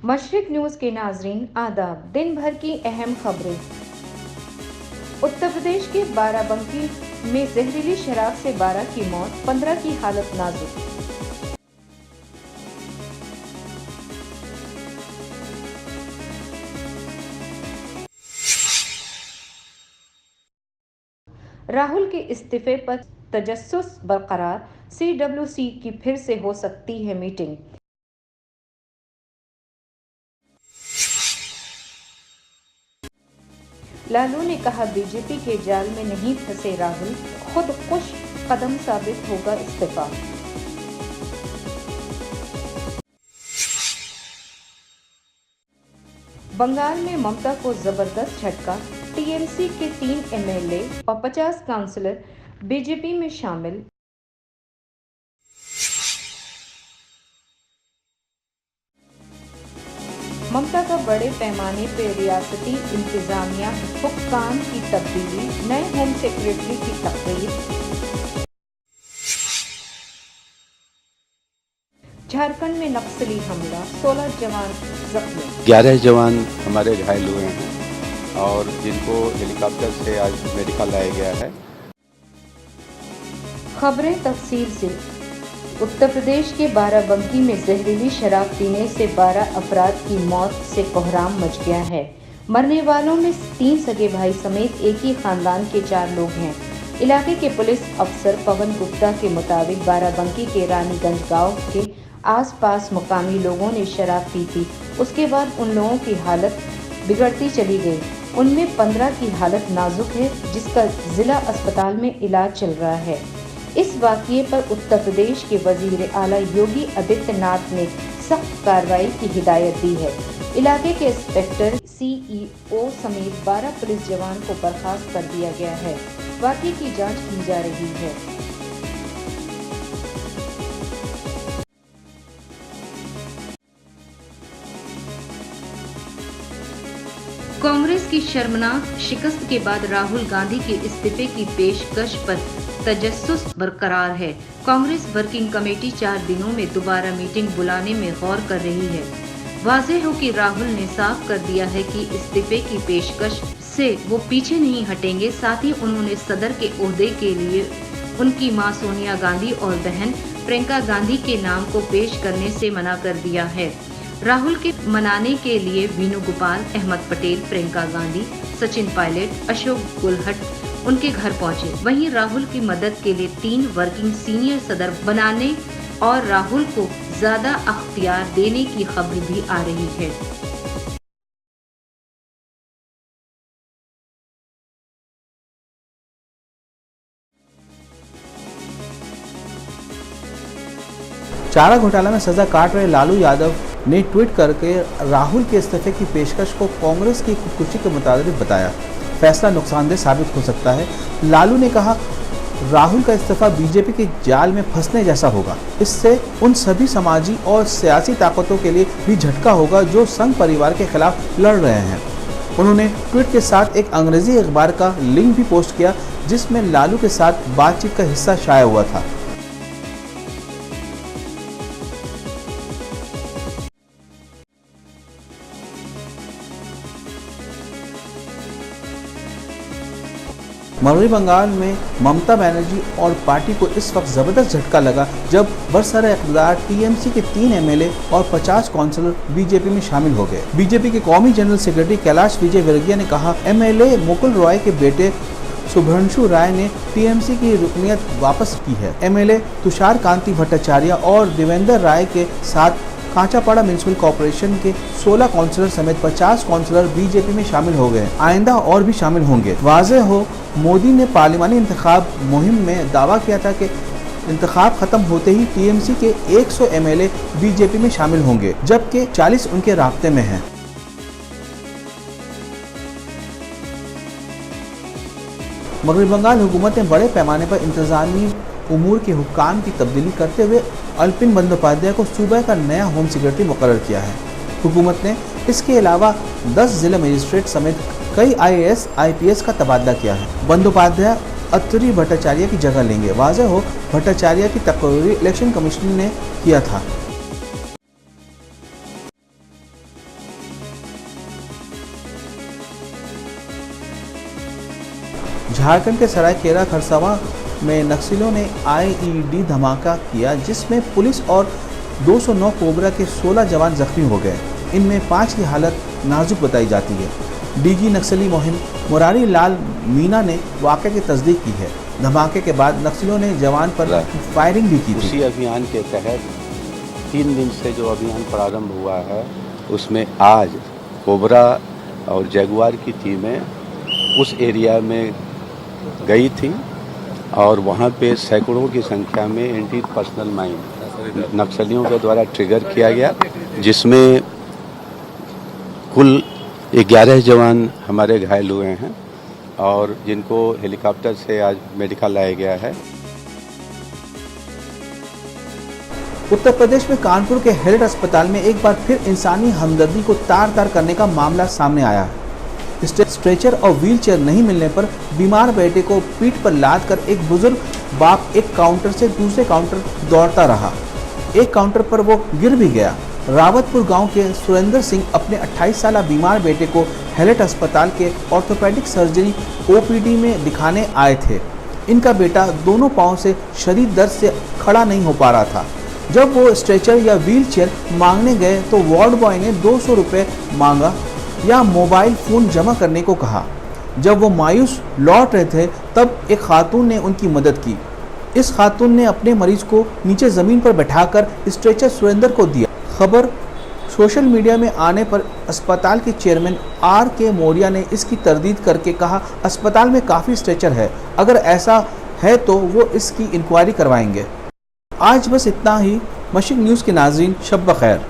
मशरिक news के नाजरीन आदाब। दिन भर की अहम खबरें। उत्तर प्रदेश के बाराबंकी में जहरीली शराब से 12 की मौत, 15 की हालत नाजुक। राहुल के इस्तीफे पर तजस्सुस बरकरार, CWC की फिर से हो सकती है मीटिंग। लालू ने कहा बीजेपी के जाल में नहीं फंसे राहुल, खुद खुश कदम साबित होगा इस्तीफा। बंगाल में ममता को जबरदस्त झटका, टीएमसी के 3 MLA और 50 काउंसलर बीजेपी में शामिल। ममता का बड़े पैमाने पर रियासती इंतजामिया हुक्काम की तब्दीली, नए होम सेक्रेटरी की तकरीर। झारखंड में नक्सली हमला, 16 जवान जख्मी। 11 जवान हमारे घायल हुए हैं और जिनको हेलीकॉप्टर से आज मेडिकल लाया गया है। खबरें तफसील से। उत्तर प्रदेश के बाराबंकी में जहरीली शराब पीने से 12 अफराद की मौत से कोहराम मच गया है। मरने वालों में 3 सगे भाई समेत एक ही खानदान के 4 लोग हैं। इलाके के पुलिस अफसर पवन गुप्ता के मुताबिक बाराबंकी के रानीगंज गांव के आसपास मुकामी लोगों ने शराब पी थी। उसके बाद उन लोगों की हालत बिगड़ती चली गई। उनमें 15 की हालत नाजुक है, जिसका जिला अस्पताल में इलाज चल रहा है। इस वाक़ये पर उत्तर प्रदेश के वजीर आला योगी आदित्यनाथ ने सख्त कार्रवाई की हिदायत दी है। इलाके के इंस्पेक्टर, CEO समेत 12 पुलिस जवान को बर्खास्त कर दिया गया है। वाक़ये की जांच की जा रही है। कांग्रेस की शर्मनाक शिकस्त के बाद राहुल गांधी के इस्तीफे की पेशकश पर तजस्सुस बरकरार है। कांग्रेस वर्किंग कमेटी 4 दिनों में दोबारा मीटिंग बुलाने में गौर कर रही है। वाज़ेह हो कि राहुल ने साफ कर दिया है कि इस्तीफे की पेशकश से वो पीछे नहीं हटेंगे। साथ ही उन्होंने सदर के ओहदे के लिए उनकी मां सोनिया गांधी और बहन प्रियंका गांधी के नाम को पेश करने से मना कर दिया है। राहुल के मनाने के लिए वेणुगोपाल, अहमद पटेल, प्रियंका गांधी, सचिन पायलट, अशोक गुलहट उनके घर पहुंचे। वहीं राहुल की मदद के लिए 3 वर्किंग सीनियर सदर बनाने और राहुल को ज्यादा अख्तियार देने की खबर भी आ रही है। चारा घोटाला में सजा काट रहे लालू यादव ने ट्वीट करके राहुल के इस्तीफे की पेशकश को कांग्रेस की खुदकुशी के मुताबिक बताया। फैसला नुकसानदेह साबित हो सकता है। लालू ने कहा, राहुल का इस्तीफा बीजेपी के जाल में फंसने जैसा होगा। इससे उन सभी समाजी और सियासी ताकतों के लिए भी झटका होगा जो संघ परिवार के खिलाफ लड़ रहे हैं। उन्होंने ट्वीट के साथ एक अंग्रेजी अखबार का लिंक भी पोस्ट किया, जिसमें लालू के साथ बातचीत का हिस्सा शाया हुआ था। मगरबी बंगाल में ममता बनर्जी और पार्टी को इस वक्त जबरदस्त झटका लगा जब बरसर इक़्तिदार टीएमसी के 3 MLA और 50 काउंसलर बीजेपी में शामिल हो गए। बीजेपी के कौमी जनरल सेक्रेटरी कैलाश विजय वर्गीय ने कहा, MLA मुकुल रॉय के बेटे शुभ्रांशु राय ने टीएमसी की रुकनियत वापस की है। MLA तुषार कांति भट्टाचार्य और देवेंद्र राय के साथ कांचापाड़ा म्युनिसिपल कॉर्पोरेशन के 16 काउंसलर समेत 50 काउंसलर बीजेपी में शामिल हो गए। आइंदा और भी शामिल होंगे। वाज़ेह हो, मोदी ने पार्लिमानी इंतखाब मुहिम में दावा किया था कि इंतखाब खत्म होते ही टीएमसी के 100 MLA बीजेपी में शामिल होंगे, जबकि 40 उनके राब्ते में हैं। मगरबी बंगाल हुकूमत ने बड़े पैमाने पर इंतजामी उमूर के हुक्काम की तब्दीली करते हुए अल्पिन बंदोपाध्याय को सूबे का नया होम सेक्रेटरी मुकर्रर किया है। हुकूमत ने इसके अलावा 10 जिला मजिस्ट्रेट समेत कई IAS, IPS का तबादला किया है। बंदोपाध्याय अत्तरी भट्टाचार्य की जगह लेंगे। वाज़ेह हो, भट्टाचार्य की तकरीरी इलेक्शन कमीशन ने किया था। झारखंड के सरायकेला खरसावां में नक्सलियों ने आईईडी धमाका किया, जिसमें पुलिस और 209 कोबरा के 16 जवान जख्मी हो गए। इनमें 5 की हालत नाजुक बताई जाती है। डीजी नक्सली मुहिम मुरारी लाल मीना ने वाक़े की तस्दीक की है। धमाके के बाद नक्सलियों ने जवान पर फायरिंग भी की थी। उसी अभियान के तहत 3 दिन से जो अभियान प्रारंभ हुआ है, उसमें आज कोबरा और जगुआर की टीमें उस एरिया में गई थी और वहाँ पे सैकड़ों की संख्या में एंटी पर्सनल माइन नक्सलियों के द्वारा ट्रिगर किया गया, जिसमें कुल 11 जवान हमारे घायल हुए हैं और जिनको हेलीकॉप्टर से आज मेडिकल लाया गया है। उत्तर प्रदेश में कानपुर के हेल्थ अस्पताल में एक बार फिर इंसानी हमदर्दी को तार-तार करने का मामला सामने आया है। स्ट्रेचर और व्हीलचेयर नहीं मिलने पर बीमार बेटे को पीठ पर लाद कर एक बुजुर्ग बाप एक काउंटर से दूसरे काउंटर दौड़ता रहा। एक काउंटर पर वो गिर भी गया। रावतपुर गांव के सुरेंद्र सिंह अपने 28 साल बीमार बेटे को हेल्थ अस्पताल के ऑर्थोपेडिक सर्जरी ओपीडी में दिखाने आए थे। इनका बेटा दोनों पांव से शदीद दर्द से खड़ा नहीं हो पा रहा था। जब वो स्ट्रेचर या व्हीलचेयर मांगने गए तो वार्ड बॉय ने 200 रुपये मांगा या मोबाइल फ़ोन जमा करने को कहा। जब वो मायूस लौट रहे थे तब एक खातून ने उनकी मदद की। इस खातून ने अपने मरीज को नीचे ज़मीन पर बैठाकर स्ट्रेचर सुरेंद्र को दिया। खबर सोशल मीडिया में आने पर अस्पताल के चेयरमैन RK मौर्य ने इसकी तरदीद करके कहा, अस्पताल में काफ़ी स्ट्रेचर है, अगर ऐसा है तो वो इसकी इंक्वायरी करवाएंगे। आज बस इतना ही। मशरिक न्यूज़ के नाज़रीन, शब बखैर।